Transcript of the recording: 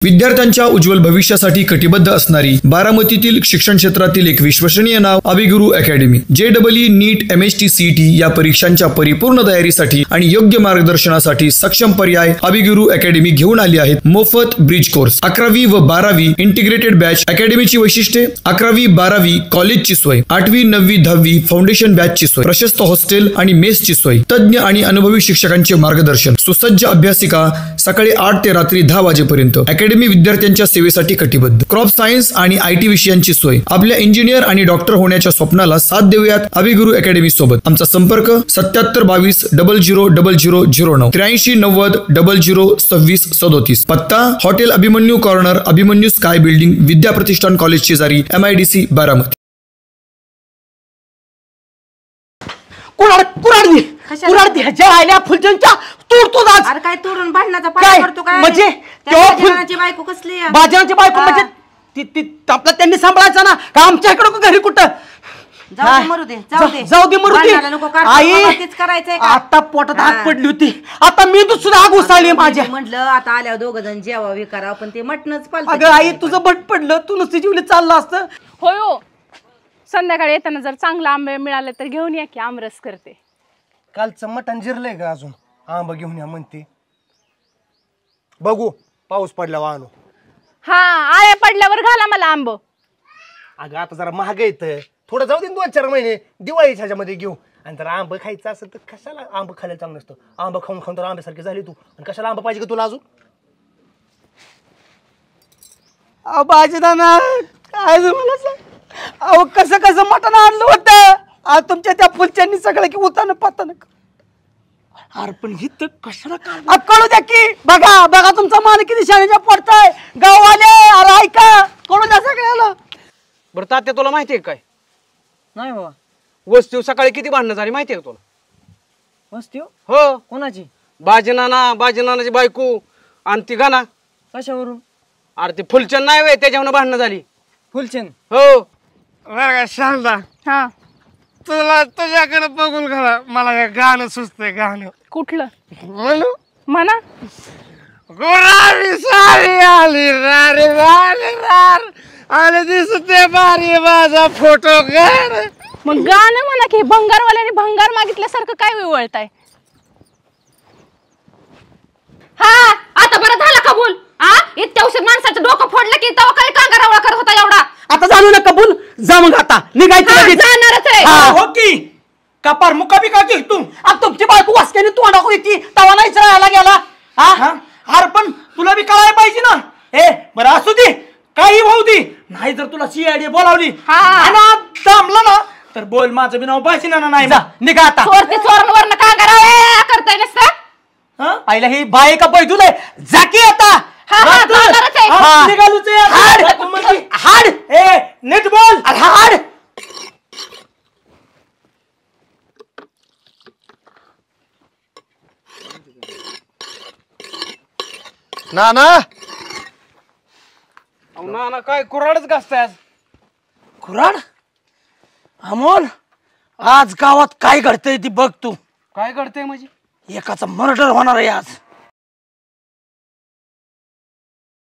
विद्यार्थ्यांच्या उज्ज्वल भविष्यासाठी कटिबद्ध असणारी बारामतीतील शिक्षण क्षेत्रातील एक विश्वसनीय नाव अभिगुरु अकॅडमी। JEE नीट MHT CET या परीक्षांच्या परिपूर्ण तयारीसाठी आणि योग्य मार्गदर्शनासाठी सक्षम पर्याय अभिगुरु अकॅडमी घेऊन आली आहेत। मोफत ब्रिज कोर्स 11वी व 12वी इंटिग्रेटेड बॅच। अकॅडमीची वैशिष्ट्ये 11वी 12वी कॉलेजची सोय, 8वी 9वी 10वी फाउंडेशन बॅचची सोय, प्रशस्त हॉस्टेल आणि मेसची सोय, तज्ञ आणि अनुभवी शिक्षकांचे मार्गदर्शन, सुसज्ज अभ्यासिका सकाळी 8 ते रात्री 10 वाजेपर्यंत। अकॅडमी विद्यार्थ्यांच्या सेवेसाठी कटिबद्ध। क्रॉप सायन्स आणि IT विषयांची सोय। आपल्या इंजिनियर आणि डॉक्टर होण्याच्या स्वप्नाला साथ देऊयात अभिगुरु अकॅडमी सोबत। आमचा संपर्क 7722 000009 83 90 0026 37। पत्ता hotel Abhimanyu corner, Abhimanyu sky building, Vidya Pratishthan college शेजारी, MIDC बारामती। कुराड ह्याच्या फुलचंदच्या तोडतो आज। अरे काय तोडून भांडणाचा पाय करतो काय म्हणजे बाजनाची बायको कसली आहे? बाजनाची बायको म्हणजे ती आपला त्यांनी सांभाळायचं ना का आमच्या इकडे घरी कुठं? जाऊ दे मरू दे, जाऊ दे मरू दे। आई तेच करायचंय का? आता पोटात आग पडली होती, आता मी सुद्धा आग उसाळली माझ्या। म्हटलं आता आल्यावर दोघ जण जेवावी करावं, पण ते मटणच पालतं। अगं आई तुझं बट पडलं, तू नुसती जीवली चाललं असतं। होय हो, संध्याकाळी येताना जर चांगला आंबे मिळाले तर घेऊन या की, आमरस करते। कालचं मटण जिरलंय का अजून? आंबा घेऊन या म्हणते, बघू पाऊस पडल्यावर आणू। हा, आळ्या पडल्यावर घाला मला आंब। अगं आता जरा महाग येत, थोडं जाऊ दे 2-4 महिने, दिवाळीच्या ह्याच्यामध्ये घेऊ। आणि जर आंबा खायचं असेल तर कशाला आंबा खायला चांगलं नसतं? आंबा खाऊन खाऊन तर आंब्यासारखी झाली तू, आणि कशाला आंबा पाहिजे का तुला अजून? बाजीदाना काय मला सांग, अहो कसं कसं मटण आणलं होतं आज तुमच्या त्या फुलच्यांनी सगळं की उतान पातान। अरे पण ही तर कशाला कळू द्या की, बघा बघा तुमचा मान किती शाळेच्या पडताय गाववाले। अरे ऐका, कळू द्या सगळ्याला। बरं तात्या, तुला माहिती आहे काय? नाही बाबा। वस्तीव सकाळी किती भांडणं झाली माहिती आहे का तुला? वस्ती हो, कोणाची? बाजीनानाची बायको आणि ती गाना। कशावरून? अरे ते फुलचंद नाही वे, त्याच्यावर भांडणं झाली। फुलचंद? हो। बरं का शारदा, हा, तुला तुझ्याकडे बघून खरा मला हे गाणं सुचतंय। गाणं कुठलं म्हणू? म्हणा। गुरारी सारी आली रारी रारी रार, आणि दिसते बारी माझा फोटो काढ। मग गाणं म्हणा की, भंगारवाल्याने भंगार मागितल्यासारखं काय विवळताय? हा, आता बरं झालं कबूल। इतक्या उशीर माणसाचं डोकं फोडलं की तेव्हा काय कांगारावळा करत होता एवढा? आता जाणू ना कबूल, जा मग आता निघायचं लगेच। जाणारच आहे। हो की कपार मुकाबी का की तू? अब तुमची बायको वासक्याने तोंडा होती तवा नाहीच राहायला गेला। हार पण तुला बी कळायला पाहिजे ना। बरं असू दे, काही होऊ दे, नाही जर तुला CID बोलावली आणि दमला ना तर बोल, माझं बी नाव बाजीनाना नाही। निघा आता। चोरते चोरवरनं कांगारावळा करताय नसतं? पहिला ही बाय का पैदूल आहे, जा की आता। जाणारच आहे। निघालूच हाड नीट बोल। हाड नाना, ना काय कुराडच घासताय आज? कुराड? अमोल, आज गावात काय घडतंय ती बघ तू। काय करते म्हणजे? एकाचा मर्डर होणार आहे आज।